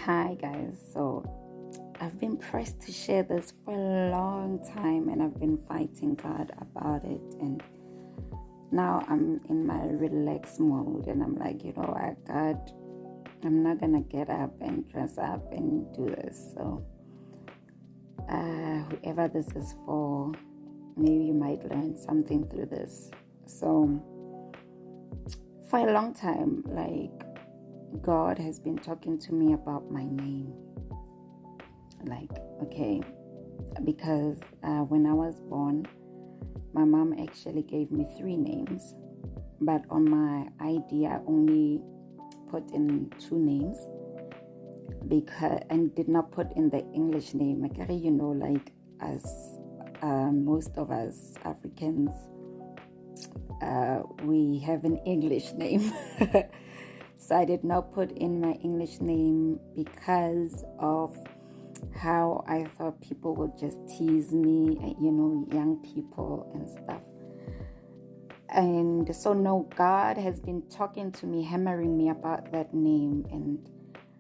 Hi guys, so I've been pressed to share this for a long time and I've been fighting God about it, and now I'm in my relaxed mode and I'm like, what, God, I'm not gonna get up and dress up and do this. So whoever this is for, maybe you might learn something through this. So for a long time, God has been talking to me about my name. Because when I was born, my mom actually gave me 3 names, but on my ID I only put in 2 names and did not put in the English name. As most of us Africans, we have an English name. So I did not put in my English name because of how I thought people would just tease me, young people and stuff. And so no, God has been talking to me, hammering me about that name and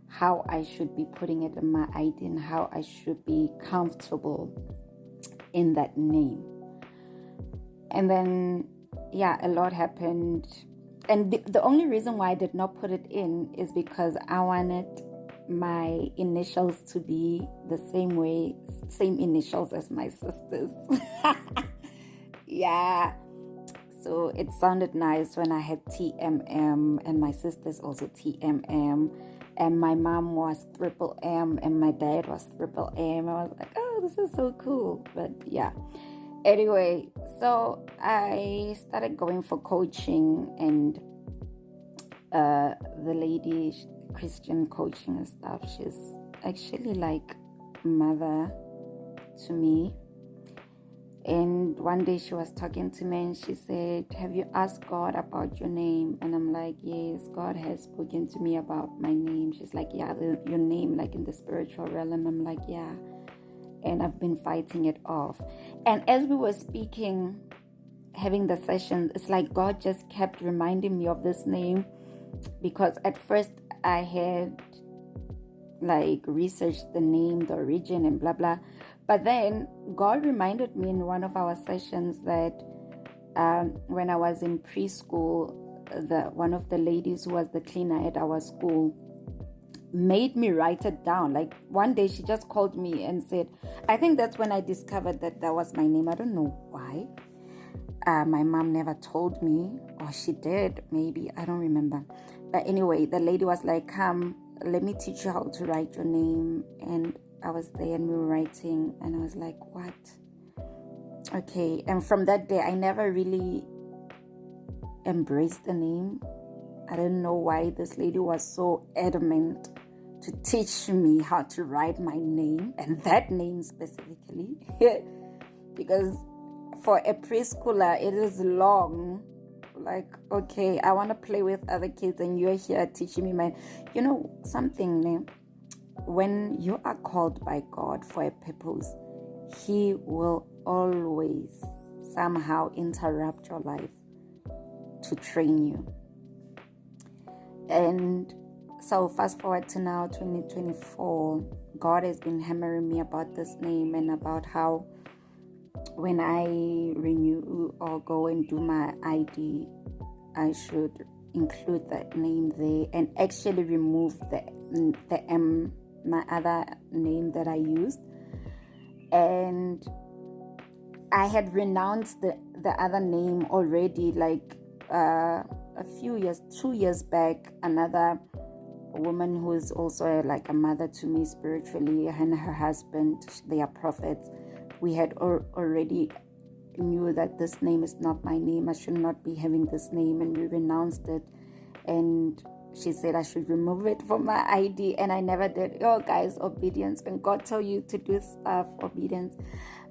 how I should be putting it in my ID and how I should be comfortable in that name. And then, a lot happened. And the only reason why I did not put it in is because I wanted my initials to be the same initials as my sisters. So it sounded nice when I had TMM and my sister's also TMM, and my mom was triple M and my dad was triple M. I was like, oh, this is so cool. But anyway, so I started going for coaching, and the lady, Christian coaching and stuff, she's actually like mother to me. And one day she was talking to me and she said, have you asked God about your name? And I'm like, yes, God has spoken to me about my name. She's like, your name, like in the spiritual realm. I'm like, yeah. And I've been fighting it off. And as we were speaking, having the session, it's like God just kept reminding me of this name, because at first I had researched the name, the origin and blah blah, but then God reminded me in one of our sessions that when I was in preschool, one of the ladies who was the cleaner at our school made me write it down. Like one day she just called me and said, I think that's when I discovered that was my name. I don't know why. My mom never told me, or she did, maybe, I don't remember. But anyway, the lady was like, come, let me teach you how to write your name. And I was there and we were writing, and I was like, what? Okay. And from that day, I never really embraced the name. I don't know why this lady was so adamant to teach me how to write my name, and that name specifically. Because for a preschooler, it is long. Like, okay, I want to play with other kids and you're here teaching me something. When you are called by God for a purpose, He will always somehow interrupt your life to train you. And so fast forward to now, 2024, God has been hammering me about this name and about how when I renew or go and do my ID, I should include that name there and actually remove the M, my other name that I used. And I had renounced the other name already, a few years, 2 years back. Another woman who is also like a mother to me spiritually, and her husband, they are prophets. We had already knew that this name is not my name. I should not be having this name, and we renounced it. And she said I should remove it from my ID, and I never did. Guys, obedience. When God tells you to do stuff, obedience.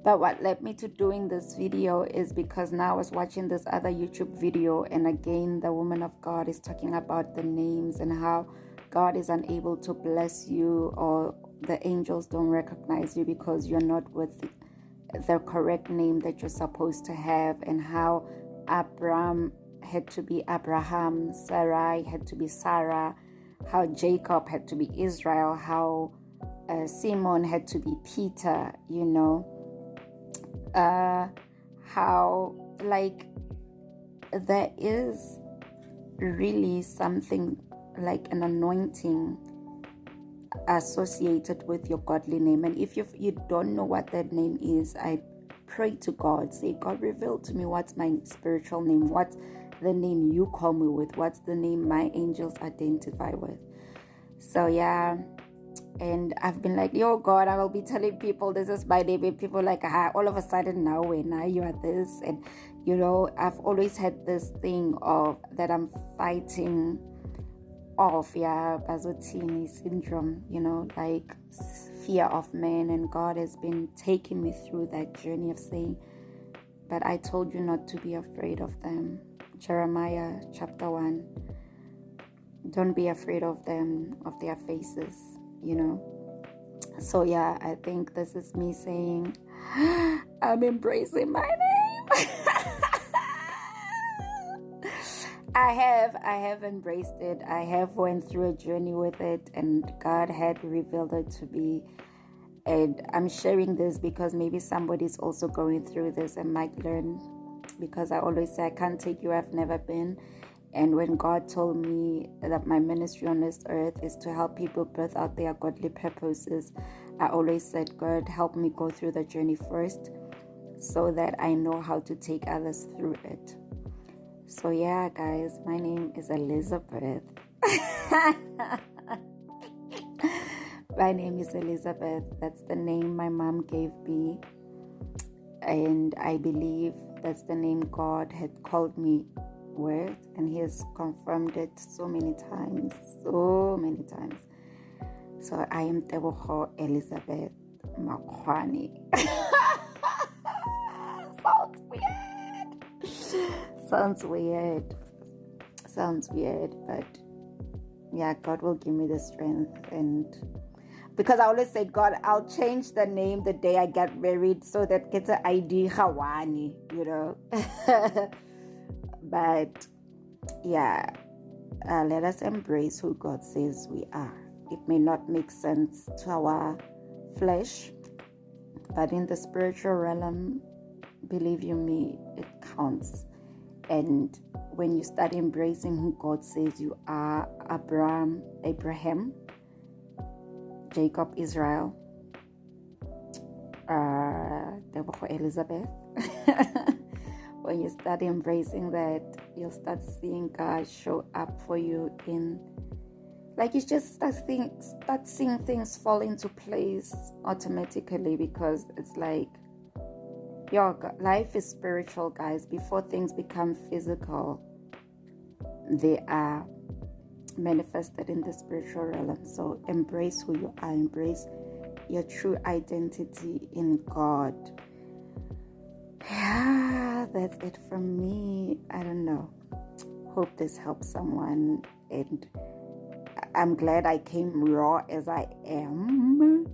But what led me to doing this video is because now I was watching this other YouTube video, and again, the woman of God is talking about the names and how God is unable to bless you, or the angels don't recognize you because you're not with the correct name that you're supposed to have, and how Abraham had to be Abraham, Sarai had to be Sarah, how Jacob had to be Israel, how Simon had to be Peter, how like there is really something like an anointing associated with your godly name. And if you don't know what that name is, I pray to God, say, God, reveal to me what's my spiritual name, what's the name you call me with, what's the name my angels identify with. So yeah, and I've been like, yo God, I will be telling people this is my name, and people like, all of a sudden now you are this. And I've always had this thing of that I'm fighting off, Bazotini syndrome, like fear of man. And God has been taking me through that journey of saying, but I told you not to be afraid of them. Jeremiah chapter 1. Don't be afraid of them, of their faces, So yeah, I think this is me saying, I'm embracing my name. I have embraced it. I have went through a journey with it, and God had revealed it to me. And I'm sharing this because maybe somebody's also going through this and might learn, because I always say I can't take you where I've never been. And when God told me that my ministry on this earth is to help people birth out their godly purposes, I always said, God, help me go through the journey first so that I know how to take others through it. So yeah, guys, my name is Elizabeth. My name is Elizabeth. That's the name my mom gave me. And I believe that's the name God had called me with. And He has confirmed it so many times. So I am Teboho Elizabeth Makwani. Sounds weird, but yeah, God will give me the strength. And because I always said, God, I'll change the name the day I get married so that gets an ID Hawani, But yeah, let us embrace who God says we are. It may not make sense to our flesh, but in the spiritual realm, believe you me, it counts. And when you start embracing who God says you are, Abraham, Jacob, Israel, Elizabeth, when you start embracing that, you'll start seeing God show up for you in, like, you just start seeing things fall into place automatically, because it's like, your life is spiritual, guys. Before things become physical, they are manifested in the spiritual realm. So embrace who you are. Embrace your true identity in God. Yeah, that's it from me. I don't know. Hope this helps someone. And I'm glad I came raw as I am.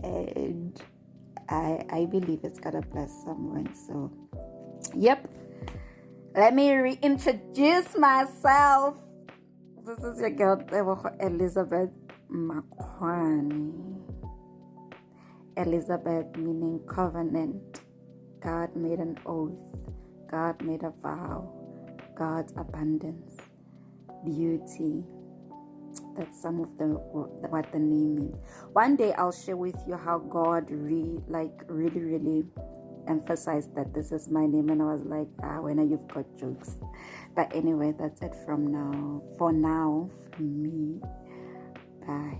And I believe it's gonna bless someone. So, yep. Let me reintroduce myself. This is your girl, Elizabeth Makwani. Elizabeth meaning covenant. God made an oath. God made a vow. God's abundance, beauty. That's some of what the name means. One day I'll share with you how God really emphasized that this is my name, and I was like, when you've got jokes. But anyway, that's it for now, from me. Bye.